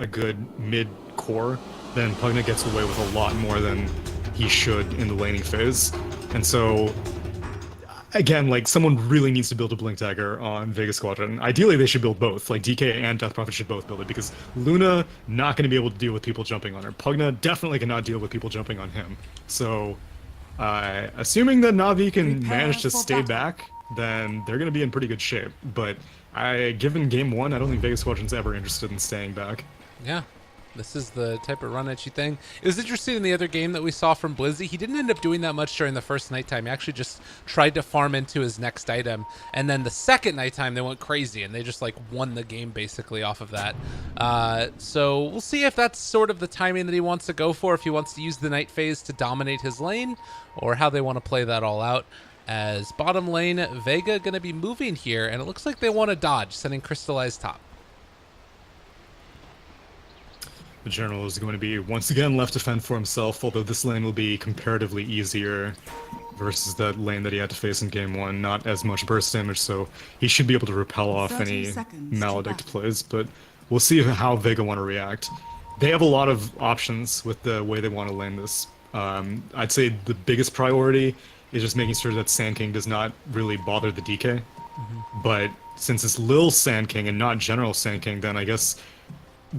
a good mid core, then Pugna gets away with a lot more than he should in the laning phase. And so, again, like, someone really needs to build a Blink Dagger on Vega Squadron. Ideally, they should build both. Like, DK and Death Prophet should both build it, because Luna, not going to be able to deal with people jumping on her. Pugna definitely cannot deal with people jumping on him. So, assuming that NaVi can manage to stay back, then they're going to be in pretty good shape. But given game one, I don't think Vega Squadron's ever interested in staying back. Yeah. This is the type of run at you thing. It was interesting in the other game that we saw from Blizzy. He didn't end up doing that much during the first nighttime. He actually just tried to farm into his next item. And then the second nighttime, they went crazy, and they just, like, won the game basically off of that. So we'll see if that's sort of the timing that he wants to go for, if he wants to use the night phase to dominate his lane, or how they want to play that all out. As bottom lane, Vega going to be moving here, and it looks like they want to dodge, sending Crystallized top. The General is going to be once again left to fend for himself, although this lane will be comparatively easier versus that lane that he had to face in game one. Not as much burst damage, so he should be able to repel off any Maledict plays, but we'll see how Vega want to react. They have a lot of options with the way they want to lane this. I'd say the biggest priority is just making sure that Sand King does not really bother the DK. But since it's Lil Sand King and not General Sand King, then I guess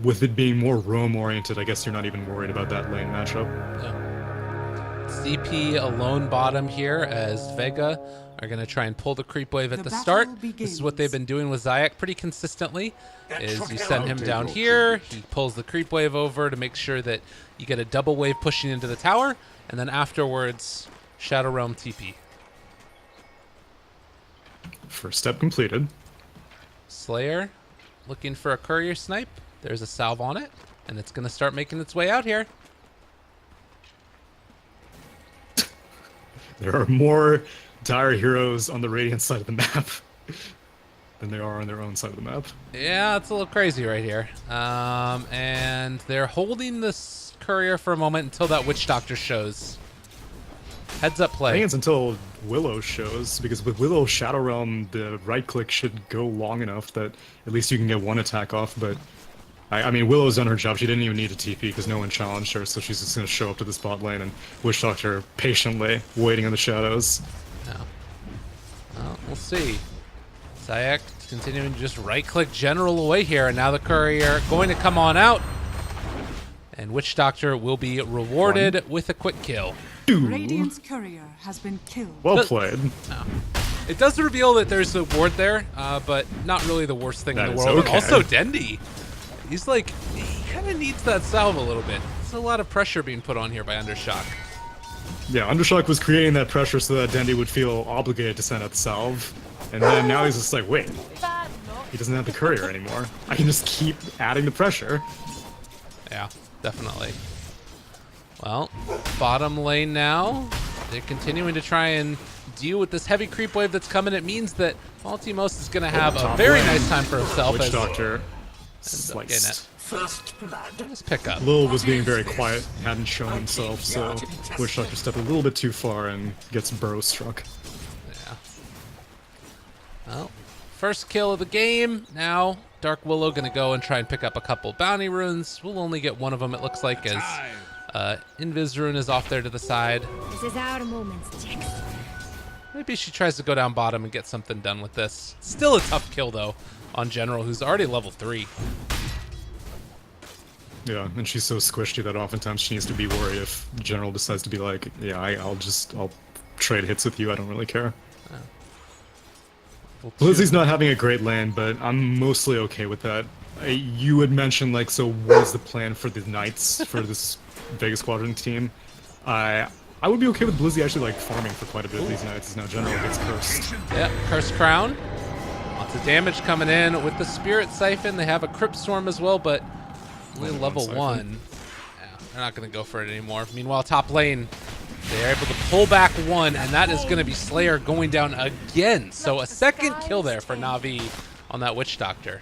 with it being more roam-oriented, I guess you're not even worried about that lane matchup. Yeah. CP alone bottom here as Vega are going to try and pull the creep wave at the start. This is what they've been doing with Zayak pretty consistently, is you send him down here, he pulls the creep wave over to make sure that you get a double wave pushing into the tower, and then afterwards, Shadow Realm TP. First step completed. Slayer looking for a courier snipe. There's a salve on it, and it's going to start making its way out here. There are more dire heroes on the Radiant side of the map than there are on their own side of the map. Yeah, it's a little crazy right here. And they're holding this courier for a moment until that Witch Doctor shows. Heads up play. I think it's until Willow shows, because with Willow Shadow Realm, the right click should go long enough that at least you can get one attack off, but I mean, Willow's done her job. She didn't even need a TP because no one challenged her, so she's just going to show up to the spot lane and Witch Doctor patiently waiting in the shadows. Yeah. Well, we'll see. Zayak continuing to just right-click General away here, and now the courier going to come on out. And Witch Doctor will be rewarded with a quick kill. Radiant's courier has been killed. Well played. No. It does reveal that there's a ward there, but not really the worst thing in the world. Okay. Also, Dendi. He's like, he kind of needs that salve a little bit. There's a lot of pressure being put on here by Undershock. Yeah, Undershock was creating that pressure so that Dendi would feel obligated to send out the salve. And then now he's just like, wait, he doesn't have the courier anymore. I can just keep adding the pressure. Yeah, definitely. Well, bottom lane now. They're continuing to try and deal with this heavy creep wave that's coming. It means that Maltimos is going to have a very nice time for himself. Witch Doctor sliced. Just pick up. Lil was being very quiet, hadn't shown himself, so Witch Doctor stepped a little bit too far and gets burrow struck. Yeah. Well, first kill of the game. Now, Dark Willow going to go and try and pick up a couple bounty runes. We'll only get one of them, it looks like, as Invis rune is off there to the side. This is our moment, Jax. Maybe she tries to go down bottom and get something done with this. Still a tough kill, though, on General, who's already level 3. Yeah, and she's so squishy that oftentimes she needs to be worried if General decides to be like, yeah, I'll trade hits with you, I don't really care. Blizzy's not having a great lane, but I'm mostly okay with that. You had mentioned, like, so what is the plan for the Knights, for this Vega Squadron team? I would be okay with Blizzy actually, like, farming for quite a bit of these Knights, as now General gets cursed. Yeah, Cursed Crown. Lots of damage coming in with the Spirit Siphon. They have a Crypt Storm as well, but only level 1. Yeah, they're not going to go for it anymore. Meanwhile, top lane, they're able to pull back one, and that is going to be Slayer going down again. So a second kill there for NaVi on that Witch Doctor.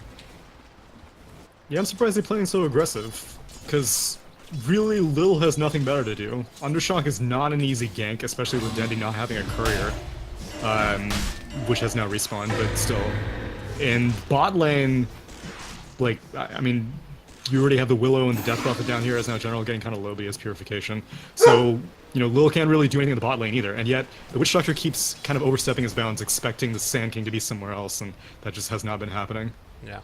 Yeah, I'm surprised they're playing so aggressive, because really Lil has nothing better to do. Undershock is not an easy gank, especially with Dendi not having a courier, which has now respawned, but still. In bot lane, like, I mean, you already have the Willow and the Death Prophet down here as now General getting kind of low BS Purification. So, you know, Lil can't really do anything in the bot lane either, and yet the Witch Doctor keeps kind of overstepping his bounds, expecting the Sand King to be somewhere else, and that just has not been happening. Yeah.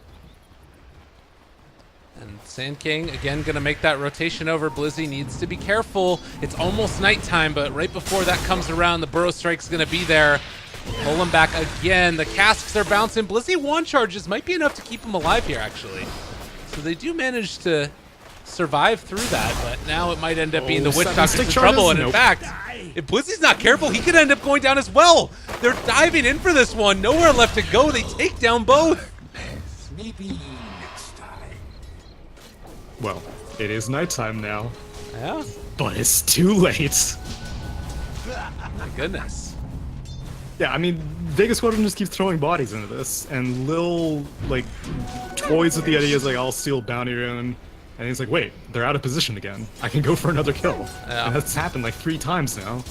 And Sand King, again, going to make that rotation over. Blizzy needs to be careful. It's almost nighttime, but right before that comes around, the Burrow Strike's going to be there. Pull him back again. The casks are bouncing. Blizzy one charges might be enough to keep him alive here, actually. So they do manage to survive through that, but now it might end up being the Witch Doctor's in trouble. And in fact, if Blizzy's not careful, he could end up going down as well. They're diving in for this one. Nowhere left to go. They take down both. Maybe next time. Well, it is nighttime now, Yeah. but it's too late. My goodness. Yeah, I mean, Vega Squadron just keeps throwing bodies into this, and Lil, like, toys with the idea is like, I'll steal Bounty Rune, and he's like, wait, they're out of position again. I can go for another kill. Yeah. And that's happened like 3 times now.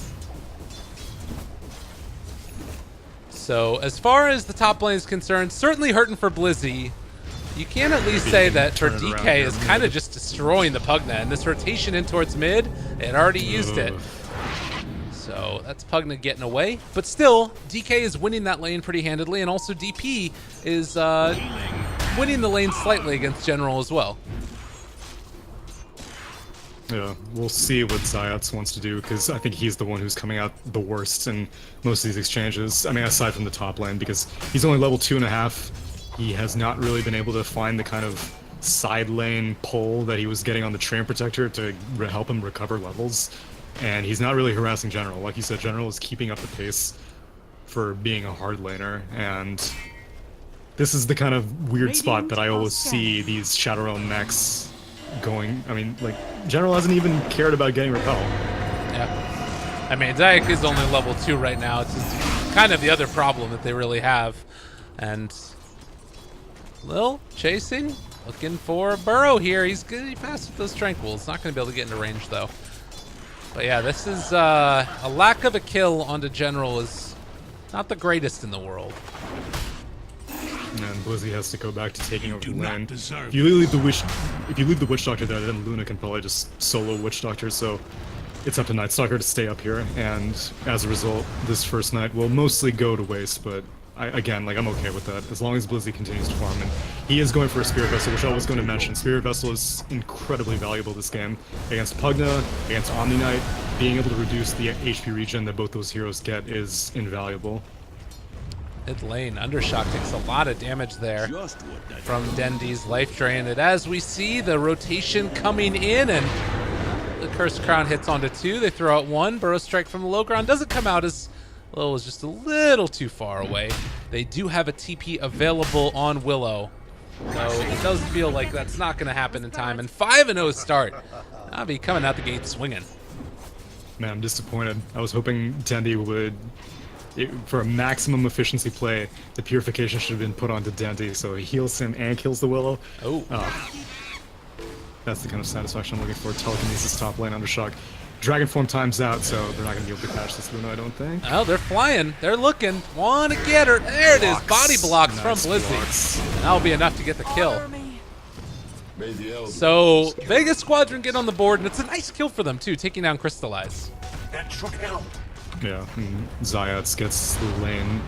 So as far as the top lane is concerned, certainly hurting for Blizzy. You can at least say that her Turn it around DK here, is mid. kind of just destroying the Pugna, and this rotation in towards mid, it already used it. Ugh. So that's Pugna getting away, but still, DK is winning that lane pretty handedly, and also DP is winning the lane slightly against General as well. Yeah, we'll see what Zayats wants to do, because I think he's the one who's coming out the worst in most of these exchanges. I mean, aside from the top lane, because he's only level 2.5. He has not really been able to find the kind of side lane pull that he was getting on the Train Protector to help him recover levels. And he's not really harassing General. Like you said, General is keeping up the pace for being a hard laner, and this is the kind of weird spot that I always see these Shadow Realm mechs going. I mean, like, General hasn't even cared about getting repelled. Yeah. I mean, Zayak is only level 2 right now. It's just kind of the other problem that they really have. And Lil chasing, looking for a Burrow here. He's going to be fast with those Tranquils. Not going to be able to get into range, though. But yeah, this is a lack of a kill onto General is not the greatest in the world. And Blizzy has to go back to taking over the do not lane. deserve If you leave the Witch Doctor there, then Luna can probably just solo Witch Doctor, so it's up to Night Stalker to stay up here, and as a result, this first night will mostly go to waste, but again, like, I'm okay with that, as long as Blizzy continues to farm, and he is going for a Spirit Vessel, which I was going to mention. Spirit Vessel is incredibly valuable this game. Against Pugna, against Omni Knight, being able to reduce the HP regen that both those heroes get is invaluable. Mid lane, Undershock takes a lot of damage there Just what that from Dendy's Life Drain. And as we see, the rotation coming in, and the Cursed Crown hits onto 2. They throw out 1. Burrow Strike from the low ground doesn't come out, as Lil was just a little too far away. They do have a TP available on Willow, so it does feel like that's not going to happen in time. And 5-0 start. NaVi coming out the gate swinging. Man, I'm disappointed. I was hoping Dendy would, for a maximum efficiency play, the Purification should have been put onto Dendy, so he heals him and kills the Willow. Oh. That's the kind of satisfaction I'm looking for. Telekinesis top lane, Undershock. Dragon form times out, so they're not going to be able to catch this Luna, I don't think. Oh, they're flying. They're looking. Want to get her. There it is. Body blocks from Nice Blizzy. blocks. That'll be enough to get the kill. May the elves So Vega Squadron get on the board, and it's a nice kill for them too, taking down Crystallize. that should help. Yeah, and Zayats gets the lane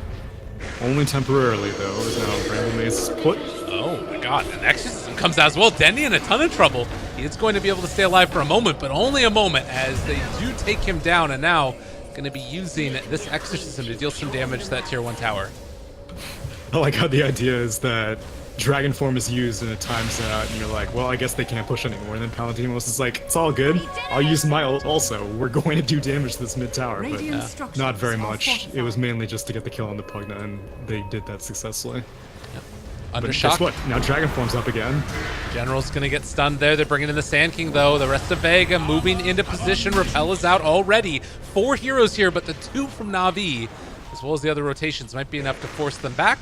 only temporarily, though, as now Bramble Maze is put. Oh my god, and Exorcism comes out as well. Denny in a ton of trouble. He is going to be able to stay alive for a moment, but only a moment, as they do take him down, and now going to be using this Exorcism to deal some damage to that tier 1 tower. I like how the idea is that Dragon form is used and it times out, and you're like, well, I guess they can't push anymore. And then Palatinos is like, it's all good. I'll use my ult also. We're going to do damage to this mid tower, but Radiant structures not very are much. It fortified. was mainly just to get the kill on the Pugna, and they did that successfully. But Undershock. guess what? Now Dragon form's up again. General's going to get stunned there. They're bringing in the Sand King, though. The rest of Vega moving into position. Repel is out already. 4 heroes here, but the 2 from NaVi, as well as the other rotations, might be enough to force them back.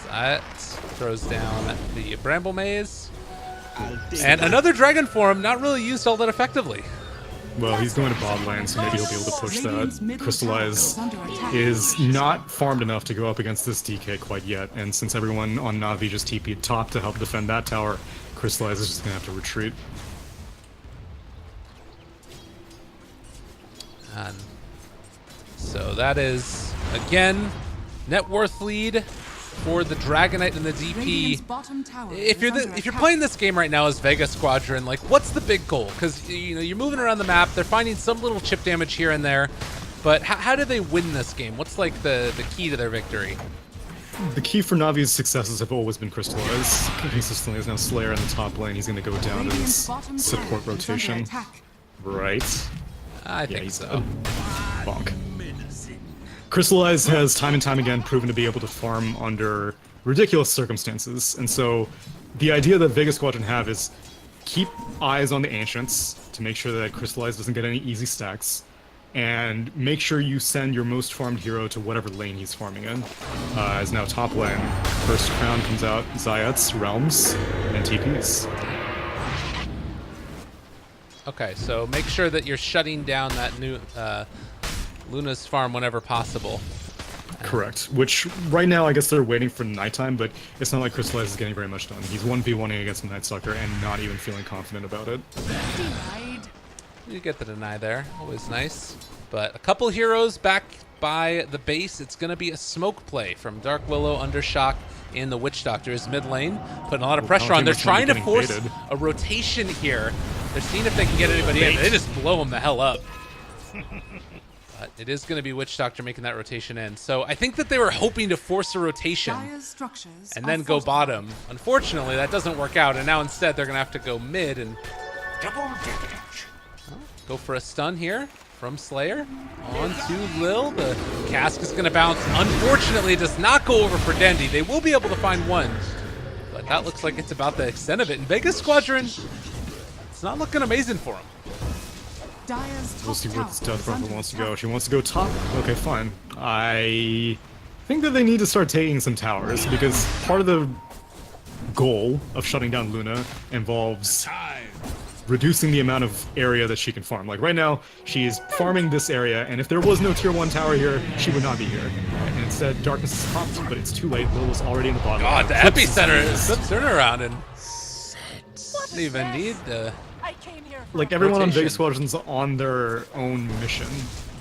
That throws down the Bramble Maze. And another Dragon form, not really used all that effectively. Well, he's going to bot lane, so maybe he'll be able to push Radiant's that. middle Crystallize tower is under attack. is not farmed enough to go up against this DK quite yet, and since everyone on NaVi just TP'd top to help defend that tower, Crystallize is just gonna have to retreat. And so that is, again, net worth lead for the Dragonite and the Radiant's DP. bottom tower If is under you're attack. playing this game right now as Vega Squadron, like, what's the big goal? Because you're moving around the map, they're finding some little chip damage here and there, but how do they win this game? What's like the key to their victory? The key for Navi's successes have always been Crystallize. Consistently, there's now Slayer in the top lane. He's going to go down to Radiant's this bottom support tower is under rotation. attack. Right. I think he's so. Bonk. Crystallize has time and time again proven to be able to farm under ridiculous circumstances, and so the idea that Vega Squadron have is keep eyes on the Ancients to make sure that Crystallize doesn't get any easy stacks, and make sure you send your most farmed hero to whatever lane he's farming in. As now top lane, first crown comes out, Zayat's, Realms, and TPs. Okay, so make sure that you're shutting down that new Luna's farm whenever possible. Correct. Which, right now, I guess they're waiting for nighttime, but it's not like Crystallize is getting very much done. He's 1v1ing against the Night Stalker and not even feeling confident about it. Denied. You get the deny there, always nice. But a couple heroes back by the base. It's going to be a smoke play from Dark Willow, Undershock, and the Witch Doctor is mid lane, putting a lot of pressure on. They're trying to force a rotation here. They're seeing if they can get anybody in. They just blow them the hell up. But it is going to be Witch Doctor making that rotation in. So I think that they were hoping to force a rotation Dire's structures and are then go fortified. bottom. Unfortunately, that doesn't work out, and now instead they're going to have to go mid and Double damage. go for a stun here from Slayer. On to Lil. The cask is going to bounce. Unfortunately, it does not go over for Dendi. They will be able to find one, but that looks like it's about the extent of it. And Vega Squadron, it's not looking amazing for them. Dire's top We'll see where this tower Death is Prophet under wants to go. attack. She wants to go top? Okay, fine. I think that they need to start taking some towers, because part of the goal of shutting down Luna involves reducing the amount of area that she can farm. Like right now, she's farming this area, and if there was no tier 1 tower here, she would not be here. And instead, Darkness is popped, but it's too late. Lil was already in the bottom. God, the Flips epicenter is- flips turnaround and doesn't even need the. I came here for Like everyone on rotation. Vega Squadron's on their own mission.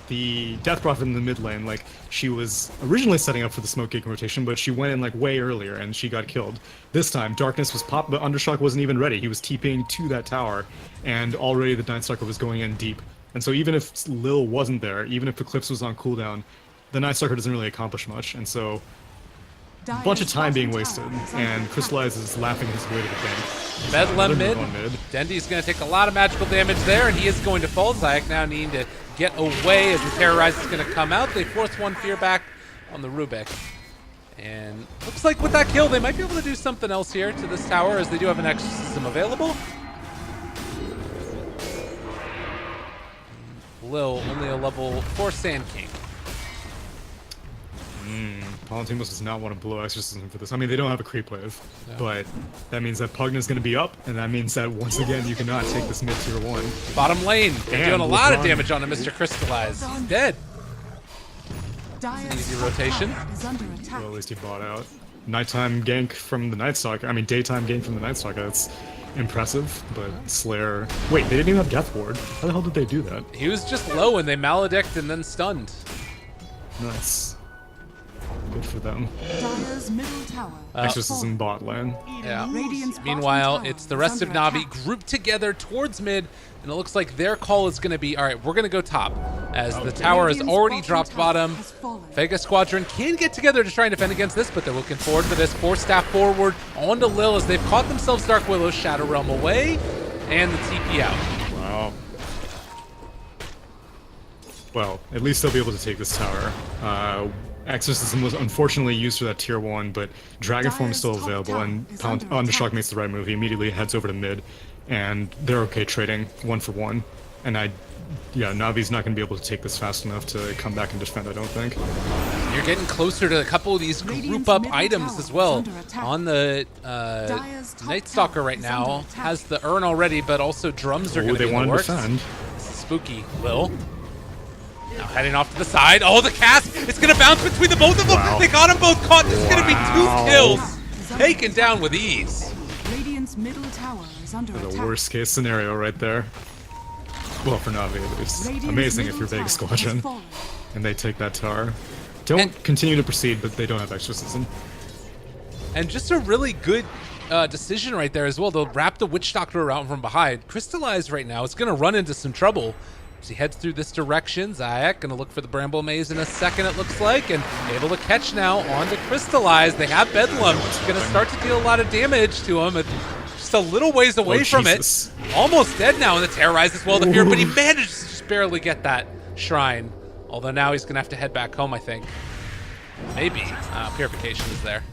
The Death Prophet in the mid lane, like, she was originally setting up for the smoke gate rotation, but she went in like way earlier and she got killed. This time, Darkness was popped, but Undershock wasn't even ready. He was TPing to that tower, and already the Night Stalker was going in deep. And so even if Lil wasn't there, even if Eclipse was on cooldown, the Night Stalker doesn't really accomplish much. And so a bunch of Dire's time being bottom wasted, tower is under and attack. Crystallize is laughing his way to the bank. Bedlam Another mid. move on mid. Dendi's going to take a lot of magical damage there, and he is going to fall. Zayak now needing to get away as the Terrorize is going to come out. They force one fear back on the Rubik. And looks like with that kill, they might be able to do something else here to this tower, as they do have an exorcism available. Lil, only a level 4 Sand King. Palantimos does not want to blow Exorcism for this. I mean, they don't have a creep wave, but that means that Pugna's going to be up, and that means that once again you cannot take this mid tier 1. Bottom lane, they're Damn, doing a lot of LeBron. damage on him, Mr. Crystallize. He's dead. Dire's easy top rotation. tower is under attack. Well, at least he bought out. Nighttime gank from the Night Stalker. I mean, daytime gank from the Night Stalker. That's impressive, but Slayer... Wait, they didn't even have Death Ward. How the hell did they do that? He was just low, and they maledict and then stunned. Nice. Good for them. Dire's middle tower. Exorcism bot lane. Yeah. Radiant's bottom Meanwhile, tower it's the is rest of under Navi attack. grouped together towards mid, and it looks like their call is going to be, all right, we're going to go top, as the tower has Radiant's already bottom dropped tower bottom. has fallen. Vega Squadron can get together to try and defend against this, but they're looking forward to this. Force staff forward onto Lil as they've caught themselves Dark Willow, Shadow Realm away, and the TP out. Wow. Well, at least they'll be able to take this tower. Exorcism was unfortunately used for that tier 1, but Dragon Form is still Dire's top available, tower and is under Undershock attack. makes the right move. He immediately heads over to mid, and they're okay trading 1 for 1. And yeah, Navi's not going to be able to take this fast enough to come back and defend, I don't think. You're getting closer to a couple of these Radiant's group up middle items tower as well. is under attack. On the Dire's top Night Stalker tower right is now under attack. has the urn already, but also drums are going Oh, to be they in the want to works. defend. Spooky Lil. Now heading off to the side. Oh, the cast! It's going to bounce between the both of them. Wow. They got them both caught. This is going to be Wow. 2 kills. Taken down with ease. Radiant's middle tower is under The attack. worst case scenario right there. Well, for Navi at least. Radiant's Amazing if middle you're Vega tower Squadron has fallen. and they take that tower. Don't continue to proceed, but they don't have exorcism. And just a really good decision right there as well. They'll wrap the Witch Doctor around from behind. Crystallize right now. It's going to run into some trouble. As he heads through this direction, Zayak going to look for the Bramble Maze in a second, it looks like, and able to catch now on the Crystallize. They have Bedlam. Going to start to deal a lot of damage to him. Just a little ways away from Jesus. it. Almost dead now in the Terrorize as well, the Fear, but he managed to just barely get that Shrine. Although now he's going to have to head back home, I think. Maybe. Purification is there.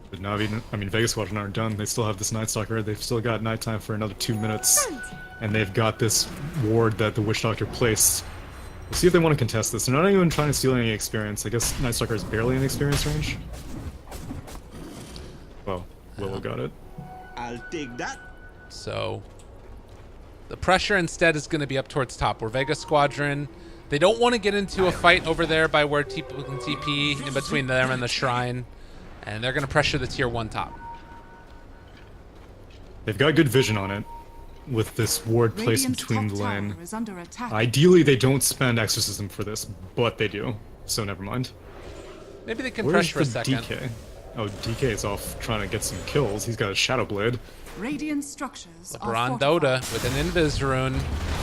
But Navi, I mean, Vega Squadron aren't done. They still have this Night Stalker. They've still got nighttime for another 2 minutes. And they've got this ward that the Witch Doctor placed. We'll see if they want to contest this. They're not even trying to steal any experience. I guess Night Stalker is barely in experience range. Well, Willow got it. I'll take that. So the pressure instead is going to be up towards top, where Vega Squadron, they don't want to get into a fight over there by where people can TP in between them and the Shrine. And they're going to pressure the tier 1 top. They've got good vision on it with this ward placed Radiant's between top the lane. tower is under attack. Ideally, they don't spend exorcism for this, but they do. So never mind. Maybe they can Where's pressure the a second. DK? Oh, DK is off trying to get some kills. He's got a Shadow Blade. Radiant structures are LeBron fortified. Dota with an Invis rune.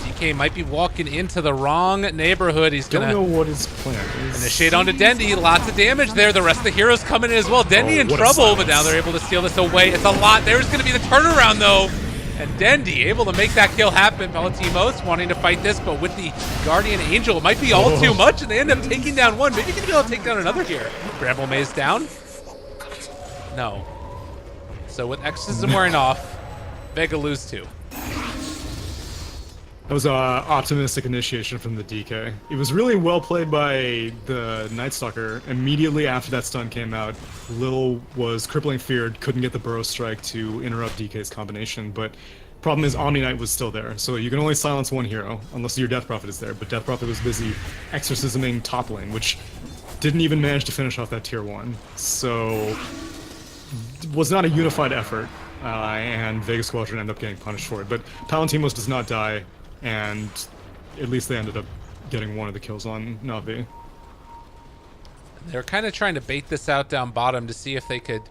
DK might be walking into the wrong neighborhood. He's Don't going know to what his plan is. initiate onto Dendi. Lots of damage there. The rest of the heroes coming in as well. Dendi Oh, in what a trouble, but silence. now they're able to steal this away. It's a lot. There's going to be the turnaround, though. And Dendi able to make that kill happen. Palatimos wanting to fight this, but with the Guardian Angel, it might be all too much, and they end up taking down one. Maybe they can be able to take down another here. Bramble Maze down. No. So with Exorcism wearing off, Vega lose 2. That was an optimistic initiation from the DK. It was really well played by the Night Stalker. Immediately after that stun came out, Lil was crippling feared, couldn't get the Burrow Strike to interrupt DK's combination, but problem is Omni Knight was still there, so you can only silence one hero, unless your Death Prophet is there, but Death Prophet was busy exorcisming top lane, which didn't even manage to finish off that tier 1. So, was not a unified effort, and Vega Squadron ended up getting punished for it. But Palatimos does not die, and at least they ended up getting one of the kills on Navi. They're kind of trying to bait this out down bottom to see if they could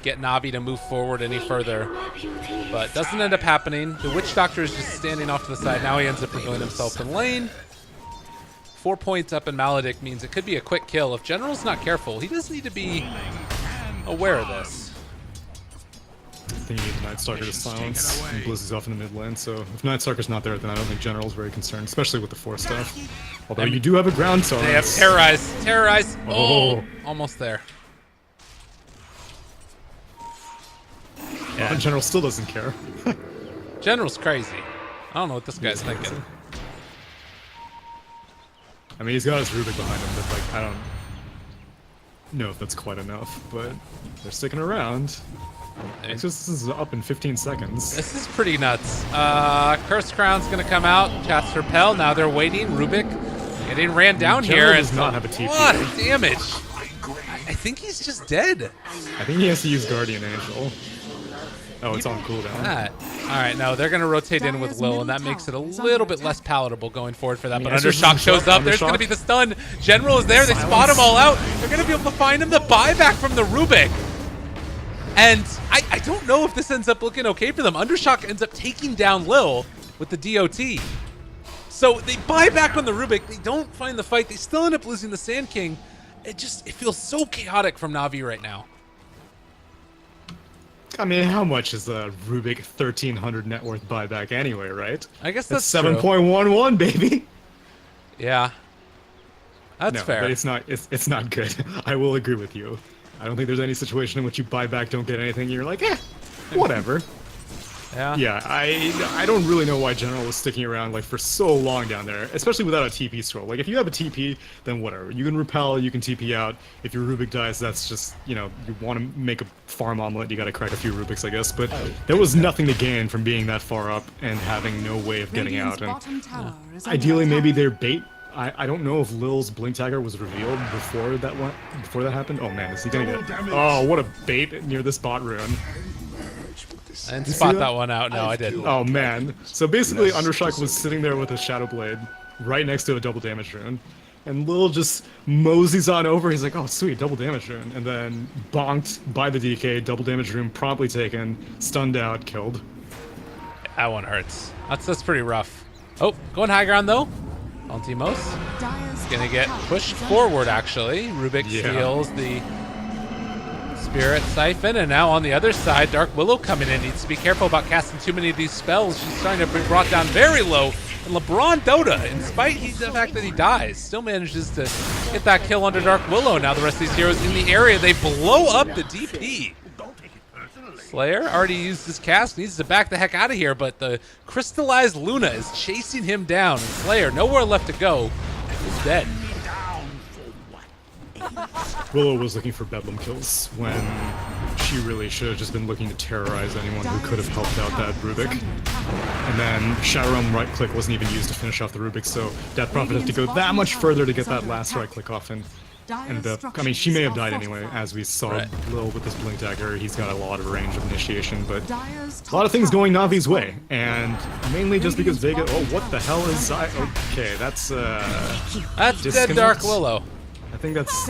get Navi to move forward any further. But doesn't end up happening. The Witch Doctor is just standing off to the side. Now he ends up revealing himself in lane. 4 points up in Maledict means it could be a quick kill. If General's not careful, he does need to be aware of this. I think you need the Night Stalker to silence, and Blizz is off in the mid lane, so if Night Stalker's not there, then I don't think General's very concerned, especially with the Force stuff. Although you do have a ground silence. They have Terrorize. Terrorize. Oh, Oh. almost there. Yeah. General still doesn't care. General's crazy. I don't know what this guy's thinking. I mean, he's got his Rubik behind him, but like, I don't know if that's quite enough, but they're sticking around. It's just, this is up in 15 seconds. This is pretty nuts. Curse Crown's gonna come out. Chats Repel. Now they're waiting. Rubik getting ran down General here. does not have a TP. What damage. I think he's just dead. I think he has to use Guardian Angel. Oh, it's on cooldown. That. All right, no, they're going to rotate in with Dire's Lil, and that middle makes it a tower is little under bit less attack. palatable going forward for that. But Yeah, so Undershock this is shows up. There's Undershock. going to be the stun. General is there. They spot him all out. They're going to be able to find him. The buyback from the Rubik. And I don't know if this ends up looking okay for them. Undershock ends up taking down Lil with the DOT. So they buy back on the Rubik. They don't find the fight. They still end up losing the Sand King. It feels so chaotic from Navi right now. I mean, how much is the Rubik 1300 net worth buyback anyway, right? I guess that's 7.11, baby. Yeah. That's No, fair. but it's not good. I will agree with you. I don't think there's any situation in which you buy back, don't get anything, and you're like, whatever. Yeah. Yeah, I don't really know why General was sticking around like for so long down there, especially without a TP scroll. Like if you have a TP, then whatever. You can repel, you can TP out. If your Rubik dies, that's just, you know, you want to make a farm omelet, you got to crack a few Rubiks, I guess. But there was nothing to gain from being that far up and having no way of getting Radiant's out. And bottom tower is under ideally, maybe attack. their bait I don't know if Lil's Blink Dagger was revealed before that happened. Oh man, is he gonna get? Oh, what a bait near this bot rune. I didn't spot that one out. No, I didn't. Oh man. So basically, Undershock was sitting there with a Shadow Blade right next to a double damage rune. And Lil just moseys on over. He's like, oh, sweet, double damage rune. And then bonked by the DK, double damage rune promptly taken, stunned out, killed. That one hurts. That's pretty rough. Oh, going high ground though. Altimos gonna get pushed forward actually. Rubik steals the Spirit Siphon, and now on the other side, Dark Willow coming in. Needs to be careful about casting too many of these spells. She's starting to be brought down very low. And LeBron Dota, in spite of the fact that he dies, still manages to get that kill under Dark Willow. Now the rest of these heroes in the area, they blow up the DP. Slayer already used his cast, needs to back the heck out of here, but the crystallized Luna is chasing him down. And Slayer, nowhere left to go, is dead. Willow was looking for Bedlam kills when she really should have just been looking to terrorize anyone who could have helped out that Rubik. And then Shadow Realm right click wasn't even used to finish off the Rubik, so Death Prophet had to go that much further to get that last right click off and end up. I mean, she may have died anyway, as we saw Lil with this Blink Dagger. He's got a lot of range of initiation, but a lot of things going Navi's way, and mainly just because Vega. Oh, what the hell is I? Okay, that's dead Dark Willow. I think that's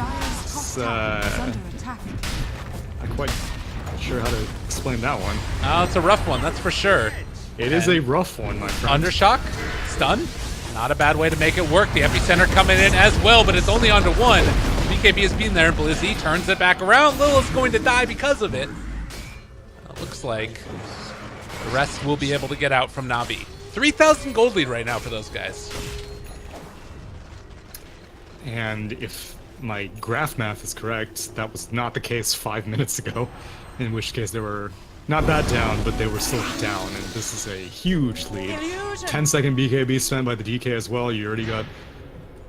not quite sure how to explain that one. Oh, it's a rough one, that's for sure. It is a rough one, my friend. Undershock, stun. Not a bad way to make it work. The epicenter coming in as well, but it's only onto one. BKB has been there. Blizzy turns it back around. Lil is going to die because of it. It looks like the rest will be able to get out from NaVi. 3,000 gold lead right now for those guys. And if my graph math is correct, that was not the case 5 minutes ago, in which case they were not that down, but they were still down, and this is a huge lead. 10-second BKB spent by the DK as well. You already got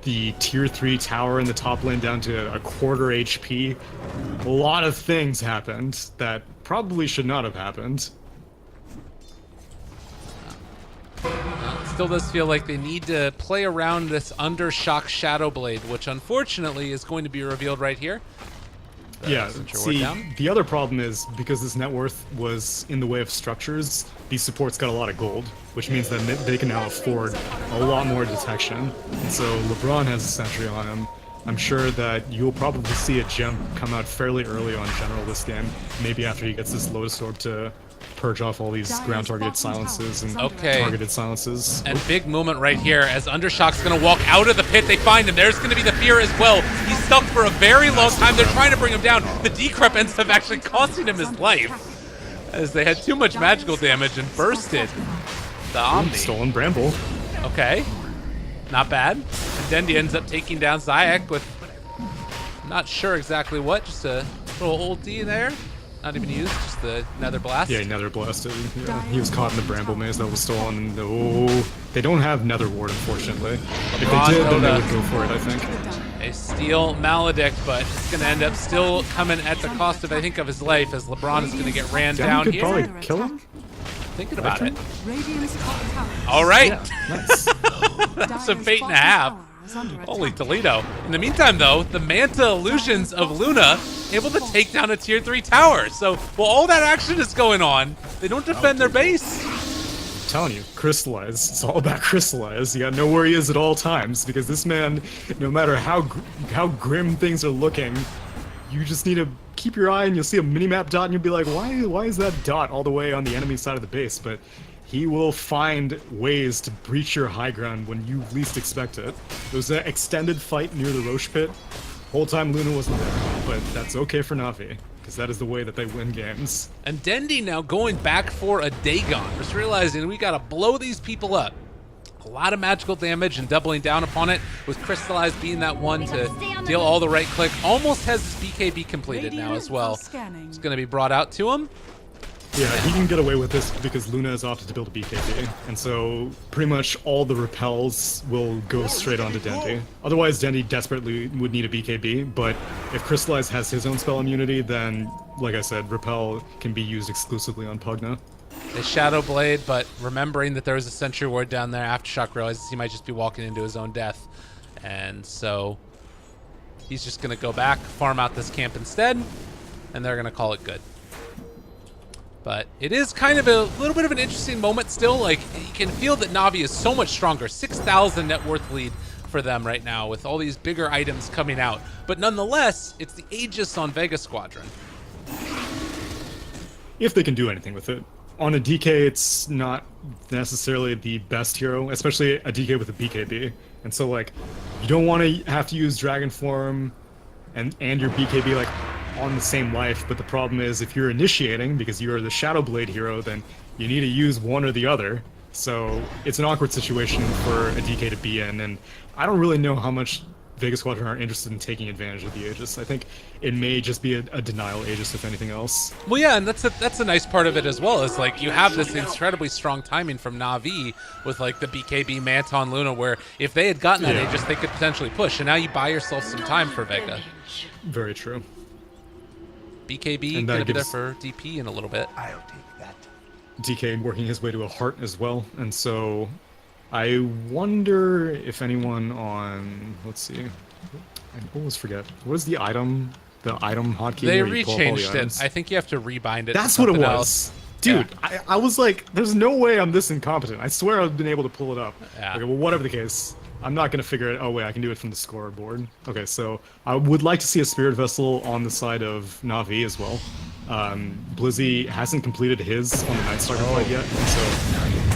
the tier 3 tower in the top lane down to a quarter HP. A lot of things happened that probably should not have happened. Still does feel like they need to play around this Undershock Shadow Blade, which unfortunately is going to be revealed right here. Yeah, see, the other problem is, because this net worth was in the way of structures, these supports got a lot of gold, which means that they can now afford a lot more detection. And so LeBron has a sentry on him. I'm sure that you'll probably see a gem come out fairly early on General this game, maybe after he gets this Lotus Orb to purge off all these ground-targeted silences and targeted silences. And big moment right here as Undershock's going to walk out of the pit. They find him. There's going to be the fear as well. He's stuck for a very long time. They're trying to bring him down. The decrep ends up actually costing him his life as they had too much magical damage and bursted the Omni. Stolen Bramble. Okay. Not bad. And Dendi ends up taking down Zayak with, I'm not sure exactly what, just a little ulti there. Not even used, just the Nether Blast. Yeah, Nether Blasted. Yeah. He was caught in the Bramble Maze that was stolen. And, oh, they don't have Nether Ward, unfortunately. If they did, then they would go for it, I think. A steal Maledict, but it's going to end up still coming at the cost of, I think, of his life, as LeBron is going to get ran down could here. Probably kill him? Thinking about it. All right. Yeah, nice. That's a fate and a half. Holy Toledo. In the meantime, though, the Manta Illusions of Luna able to take down a tier 3 tower. So while all that action is going on, they don't defend their base. I'm telling you, Crystallize. It's all about Crystallize. You gotta know where he is at all times, because this man, no matter how grim things are looking, you just need to keep your eye and you'll see a minimap dot and you'll be like, why is that dot all the way on the enemy side of the base? But he will find ways to breach your high ground when you least expect it. There was an extended fight near the Roche pit. Whole time Luna wasn't there, but that's okay for NaVi, because that is the way that they win games. And Dendi now going back for a Dagon, just realizing we gotta blow these people up. A lot of magical damage and doubling down upon it, with Crystallized being that one to deal all the right click. Almost has his BKB completed now as well. It's gonna be brought out to him. Yeah, he can get away with this because Luna is opted to build a BKB, and so pretty much all the repels will go straight onto Dendi. Otherwise, Dendi desperately would need a BKB, but if Crystallize has his own spell immunity, then, like I said, repel can be used exclusively on Pugna. The Shadow Blade, but remembering that there was a Sentry Ward down there, Aftershock realizes he might just be walking into his own death. And so he's just going to go back, farm out this camp instead, and they're going to call it good. But it is kind of a little bit of an interesting moment still. Like, you can feel that NaVi is so much stronger. 6,000 net worth lead for them right now with all these bigger items coming out. But nonetheless, it's the Aegis on Vega Squadron. If they can do anything with it. On a DK, it's not necessarily the best hero, especially a DK with a BKB. And so, like, you don't want to have to use Dragon Form and your BKB, like, on the same life, but the problem is if you're initiating, because you're the Shadow Blade hero, then you need to use one or the other. So it's an awkward situation for a DK to be in, and I don't really know how much Vega Squadron are interested in taking advantage of the Aegis. I think it may just be a denial Aegis, if anything else. Well, yeah, and that's a nice part of it as well. Is like you have this incredibly strong timing from NaVi with like the BKB Manton Luna, where if they had gotten that Aegis, they could potentially push. And now you buy yourself some time for Vega. Very true. BKB gonna be there for DP in a little bit. I'll take that. DK working his way to a heart as well, and so I wonder if anyone on, let's see, I always forget, what is the item hotkey? They where you pull up all the rechanged it. items? I think you have to rebind it. That's to what it something was. else. Dude, Yeah. I was like, there's no way I'm this incompetent. I swear I've been able to pull it up. Yeah. Okay, well, whatever the case, I'm not going to figure it. Oh, wait, I can do it from the scoreboard. Okay, so I would like to see a Spirit Vessel on the side of NaVi as well. Blizzy hasn't completed his on the Night Stalker fight yet, so...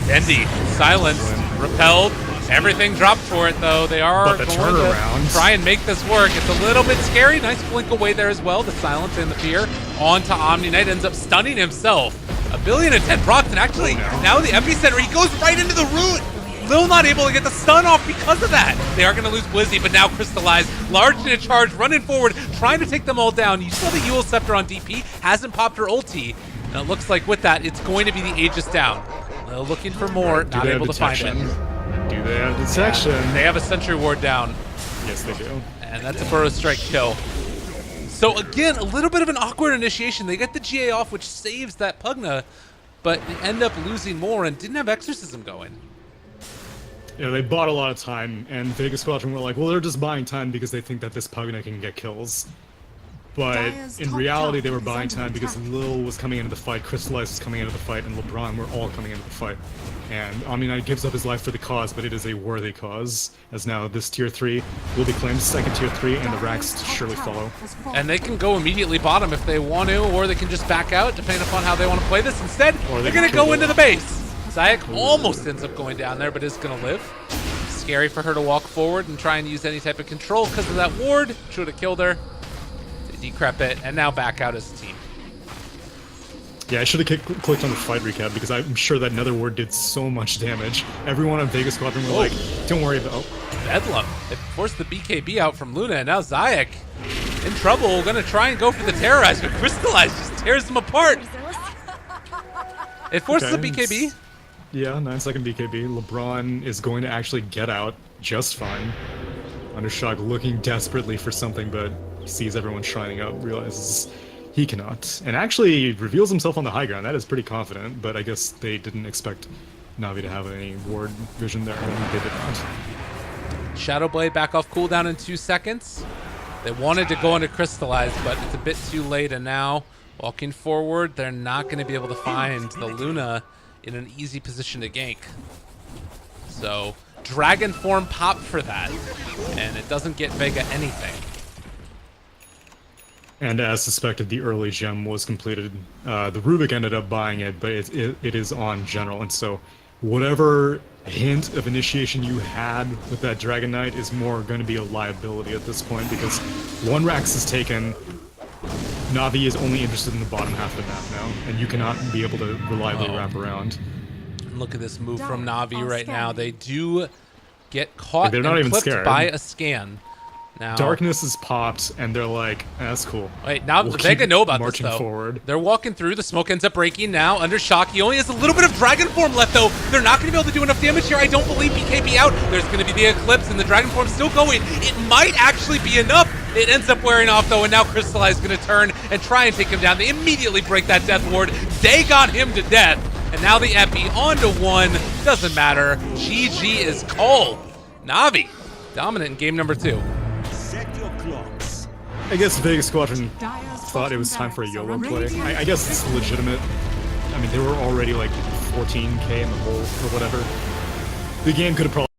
Dendi, silenced, repelled, everything dropped for it though. They are But the going turnaround. to try and make this work. It's a little bit scary. Nice blink away there as well. The silence and the fear onto Omni Knight ends up stunning himself. 1,000,010 Broxton actually now the epicenter. He goes right into the root. Lil not able to get the stun off because of that. They are going to lose Blizzy, but now Crystallized, large in a charge, running forward, trying to take them all down. You saw the Eul Scepter on DP, hasn't popped her ulti. And it looks like with that, it's going to be the Aegis down. Lil looking for more, not able to find it. Do they have detection? They have a Sentry Ward down. Yes, they do. And that's a Burrow Strike kill. So again, a little bit of an awkward initiation. They get the GA off, which saves that Pugna, but they end up losing more and didn't have Exorcism going. Yeah, they bought a lot of time, and Vega Squadron were like, well, they're just buying time because they think that this Pugna can get kills. But Dire's in top reality, tower they were is buying under time because attack. Lil was coming into the fight, Crystallized was coming into the fight, and LeBron were all coming into the fight. And Omni Knight gives up his life for the cause, but it is a worthy cause, as now this Tier 3 will be claimed second Tier 3, and the Rax to surely follow. And they can go immediately bottom if they want to, or they can just back out, depending upon how they want to play this. Instead, Or they they're going to can go kill into Lil. the base. Zayak almost ends up going down there, but is going to live. Scary for her to walk forward and try and use any type of control because of that ward, which would have killed her. They decrep it, and now back out as a team. Yeah, I should have clicked on the fight recap because I'm sure that Nether Ward did so much damage. Everyone on Vega Squadron were like, don't worry about... Bedlam. It forced the BKB out from Luna, and now Zayak in trouble. Gonna try and go for the Terrorize, but Crystallize just tears them apart. It forces Okay, the BKB. Yeah, 9-second BKB. LeBron is going to actually get out just fine. Undershock looking desperately for something, but he sees everyone shining up, realizes he cannot. And actually reveals himself on the high ground. That is pretty confident, but I guess they didn't expect NaVi to have any ward vision there, and they did not. Shadowblade back off cooldown in 2 seconds. They wanted to go into Crystallize, but it's a bit too late, and now walking forward, they're not going to be able to find the Luna in an easy position to gank. So Dragon Form pop for that, and it doesn't get Vega anything. And as suspected, the early gem was completed. The Rubik ended up buying it, but it is on general, and so whatever hint of initiation you had with that Dragon Knight is more going to be a liability at this point, because one Rax is taken. NaVi is only interested in the bottom half of the map now, and you cannot be able to reliably wrap around. Look at this move from NaVi right now. They do get caught They're not and even clipped scared. by a scan. Now, Darkness is popped, and they're like, that's cool. wait, now We'll Vega keep know about this, marching though. forward. They're walking through. The smoke ends up breaking now. Under shock. He only has a little bit of Dragon Form left, though. They're not going to be able to do enough damage here. I don't believe BKB out. There's going to be the Eclipse, and the Dragon Form still going. It might actually be enough. It ends up wearing off, though, and now Crystallize is going to turn and try and take him down. They immediately break that Death Ward. They got him to death. And now the Epi onto one. Doesn't matter. GG is called. NaVi Dominant in game number 2. Set your clocks. I guess Vega Squadron Dire's thought it was bottom time for a YOLO barracks are play. radiant I guess it's legitimate. I mean, they were already like 14k in the hole or whatever. The game could have probably